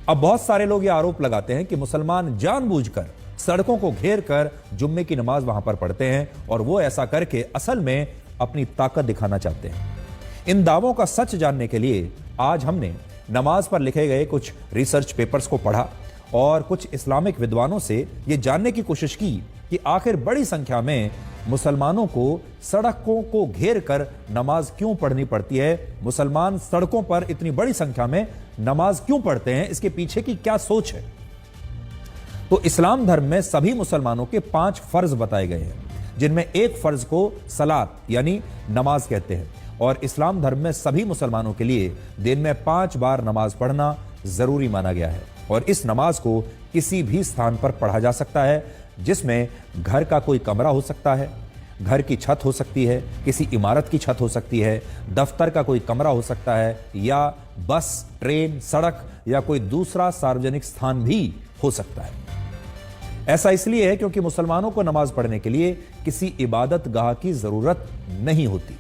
अब बहुत सारे लोग ये आरोप लगाते हैं कि मुसलमान जानबूझकर सड़कों को घेर कर जुम्मे की नमाज वहां पर पढ़ते हैं और वो ऐसा करके असल में अपनी ताकत दिखाना चाहते हैं। इन दावों का सच जानने के लिए आज हमने नमाज पर लिखे गए कुछ रिसर्च पेपर्स को पढ़ा और कुछ इस्लामिक विद्वानों से यह जानने की कोशिश की कि आखिर बड़ी संख्या में मुसलमानों को सड़कों को घेर कर नमाज क्यों पढ़नी पड़ती है। मुसलमान सड़कों पर इतनी बड़ी संख्या में नमाज क्यों पढ़ते हैं, इसके पीछे की क्या सोच है। तो इस्लाम धर्म में सभी मुसलमानों के 5 फर्ज बताए गए हैं, जिनमें एक फर्ज को सलात यानी नमाज कहते हैं और इस्लाम धर्म में सभी मुसलमानों के लिए दिन में 5 बार नमाज पढ़ना जरूरी माना गया है और इस नमाज को किसी भी स्थान पर पढ़ा जा सकता है, जिसमें घर का कोई कमरा हो सकता है, घर की छत हो सकती है, किसी इमारत की छत हो सकती है, दफ्तर का कोई कमरा हो सकता है या बस, ट्रेन, सड़क या कोई दूसरा सार्वजनिक स्थान भी हो सकता है। ऐसा इसलिए है क्योंकि मुसलमानों को नमाज पढ़ने के लिए किसी इबादत गाह की जरूरत नहीं होती।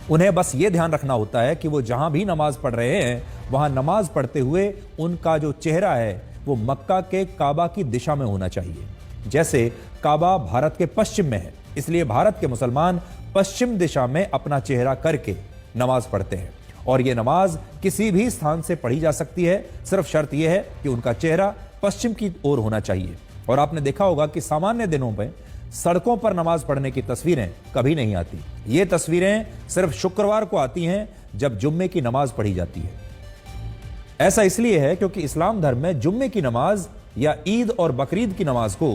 उन्हें बस यह ध्यान रखना होता है कि वो जहां भी नमाज पढ़ रहे हैं वहां नमाज पढ़ते हुए उनका जो चेहरा है वो मक्का के काबा की दिशा में होना चाहिए। जैसे काबा भारत के पश्चिम में है, इसलिए भारत के मुसलमान पश्चिम दिशा में अपना चेहरा करके नमाज पढ़ते हैं और यह नमाज किसी भी स्थान से पढ़ी जा सकती है, सिर्फ शर्त यह है कि उनका चेहरा पश्चिम की ओर होना चाहिए। और आपने देखा होगा कि सामान्य दिनों में सड़कों पर नमाज पढ़ने की तस्वीरें कभी नहीं आती। ये तस्वीरें सिर्फ शुक्रवार को आती हैं जब जुम्मे की नमाज पढ़ी जाती है। ऐसा इसलिए है क्योंकि इस्लाम धर्म में जुम्मे की नमाज या ईद और बकरीद की नमाज को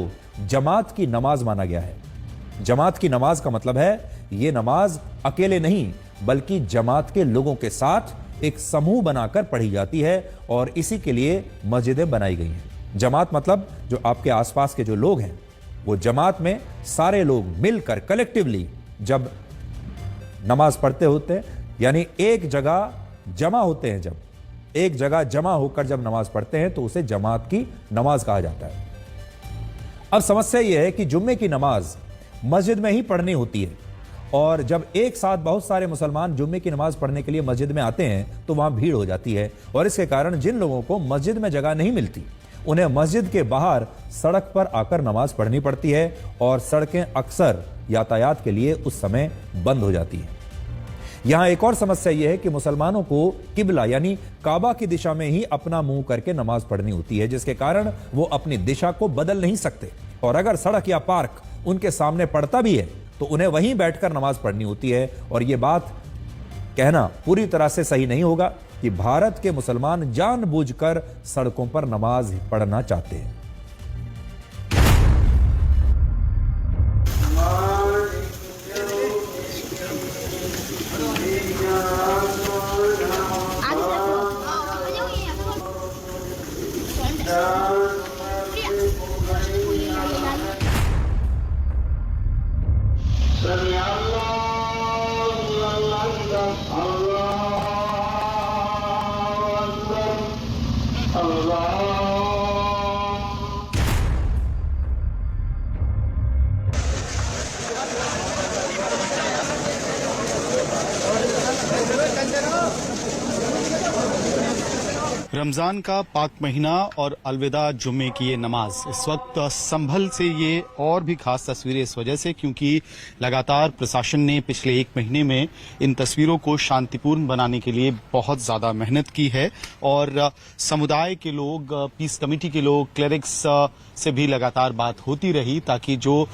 जमात की नमाज माना गया है। जमात की नमाज का मतलब है यह नमाज अकेले नहीं बल्कि जमात के लोगों के साथ एक समूह बनाकर पढ़ी जाती है और इसी के लिए मस्जिदें बनाई गई हैं। जमात मतलब जो आपके आसपास के जो लोग हैं वो जमात में सारे लोग मिलकर कलेक्टिवली जब नमाज पढ़ते होते हैं, यानी एक जगह जमा होते हैं, जब एक जगह जमा होकर जब नमाज पढ़ते हैं तो उसे जमात की नमाज कहा जाता है। अब समस्या यह है कि जुम्मे की नमाज मस्जिद में ही पढ़नी होती है और जब एक साथ बहुत सारे मुसलमान जुम्मे की नमाज पढ़ने के लिए मस्जिद में आते हैं तो वहां भीड़ हो जाती है और इसके कारण जिन लोगों को मस्जिद में जगह नहीं मिलती उन्हें मस्जिद के बाहर सड़क पर आकर नमाज पढ़नी पड़ती है और सड़कें अक्सर यातायात के लिए उस समय बंद हो जाती हैं। यहां एक और समस्या यह है कि मुसलमानों को किबला यानी काबा की दिशा में ही अपना मुंह करके नमाज पढ़नी होती है, जिसके कारण वो अपनी दिशा को बदल नहीं सकते और अगर सड़क या पार्क उनके सामने पड़ता भी है तो उन्हें वहीं बैठकर नमाज पढ़नी होती है। और यह बात कहना पूरी तरह से सही नहीं होगा कि भारत के मुसलमान जानबूझकर सड़कों पर नमाज पढ़ना चाहते हैं। रमजान का पाक महीना और अलविदा जुम्मे की ये नमाज इस वक्त संभल से ये और भी खास तस्वीरें इस वजह से क्योंकि लगातार प्रशासन ने पिछले 1 महीने में इन तस्वीरों को शांतिपूर्ण बनाने के लिए बहुत ज्यादा मेहनत की है और समुदाय के लोग, पीस कमेटी के लोग, क्लेरिक्स से भी लगातार बात होती रही ताकि जो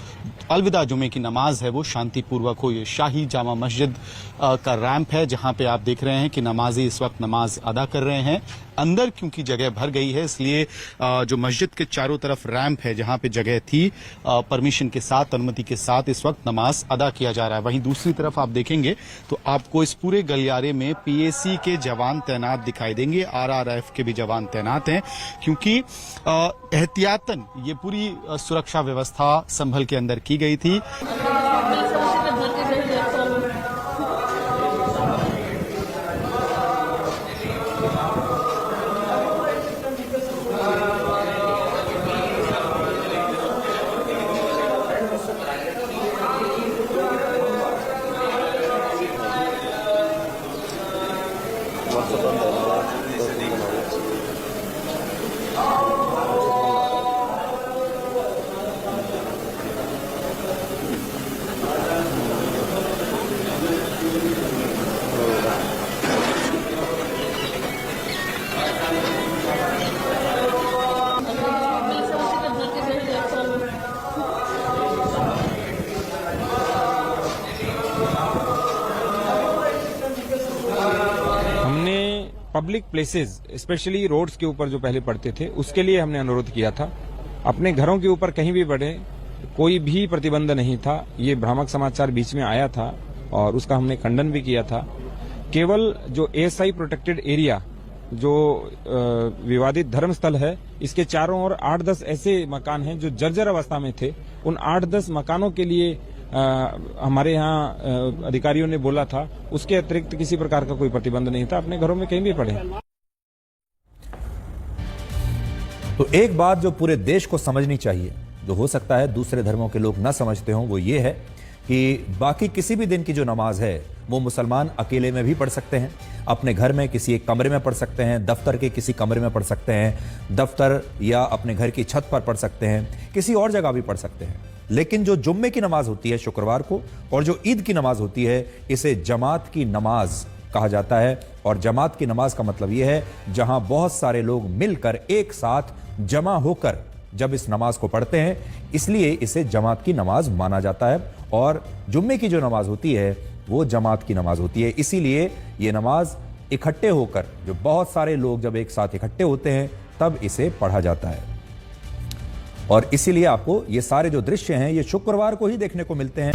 अलविदा जुम्मे की नमाज है वो शांतिपूर्वक हो। ये शाही जामा मस्जिद का रैंप है जहां पे आप देख रहे हैं कि नमाजी इस वक्त नमाज अदा कर रहे हैं। अंदर क्योंकि जगह भर गई है इसलिए जो मस्जिद के चारों तरफ रैंप है जहां पे जगह थी, परमिशन के साथ, अनुमति के साथ इस वक्त नमाज अदा किया जा रहा है। वहीं दूसरी तरफ आप देखेंगे तो आपको इस पूरे गलियारे में पीएसी के जवान तैनात दिखाई देंगे, आरआरएफ के भी जवान तैनात हैं क्योंकि एहतियातन ये पूरी सुरक्षा व्यवस्था संभल के अंदर की गई थी। पब्लिक प्लेसेस स्पेशली रोड्स के ऊपर जो पहले पड़ते थे उसके लिए हमने अनुरोध किया था। अपने घरों के ऊपर कहीं भी बढ़े कोई भी प्रतिबंध नहीं था। ये भ्रामक समाचार बीच में आया था और उसका हमने खंडन भी किया था। केवल जो एएसआई प्रोटेक्टेड एरिया जो विवादित धर्मस्थल है इसके चारों ओर 8-10 ऐसे मकान हैं जो जर्जर अवस्था में थे। उन 8-10 मकानों के लिए हमारे यहाँ अधिकारियों ने बोला था। उसके अतिरिक्त किसी प्रकार का कोई प्रतिबंध नहीं था। अपने घरों में कहीं भी पड़े। तो एक बात जो पूरे देश को समझनी चाहिए, जो हो सकता है दूसरे धर्मों के लोग ना समझते हों, वो ये है कि बाकी किसी भी दिन की जो नमाज है वो मुसलमान अकेले में भी पढ़ सकते हैं, अपने घर में किसी एक कमरे में पढ़ सकते हैं, दफ्तर के किसी कमरे में पढ़ सकते हैं, दफ्तर या अपने घर की छत पर पढ़ सकते हैं, किसी और जगह भी पढ़ सकते हैं। लेकिन जो जुम्मे की नमाज होती है शुक्रवार को और जो ईद की नमाज होती है, इसे जमात की नमाज कहा जाता है। और जमात की नमाज का मतलब यह है जहां बहुत सारे लोग मिलकर एक साथ जमा होकर जब इस नमाज को पढ़ते हैं, इसलिए इसे जमात की नमाज माना जाता है। और जुम्मे की जो नमाज होती है वो जमात की नमाज होती है। इसीलिए ये नमाज इकट्ठे होकर, जो बहुत सारे लोग जब एक साथ इकट्ठे होते हैं तब इसे पढ़ा जाता है। और इसीलिए आपको ये सारे जो दृश्य हैं ये शुक्रवार को ही देखने को मिलते हैं।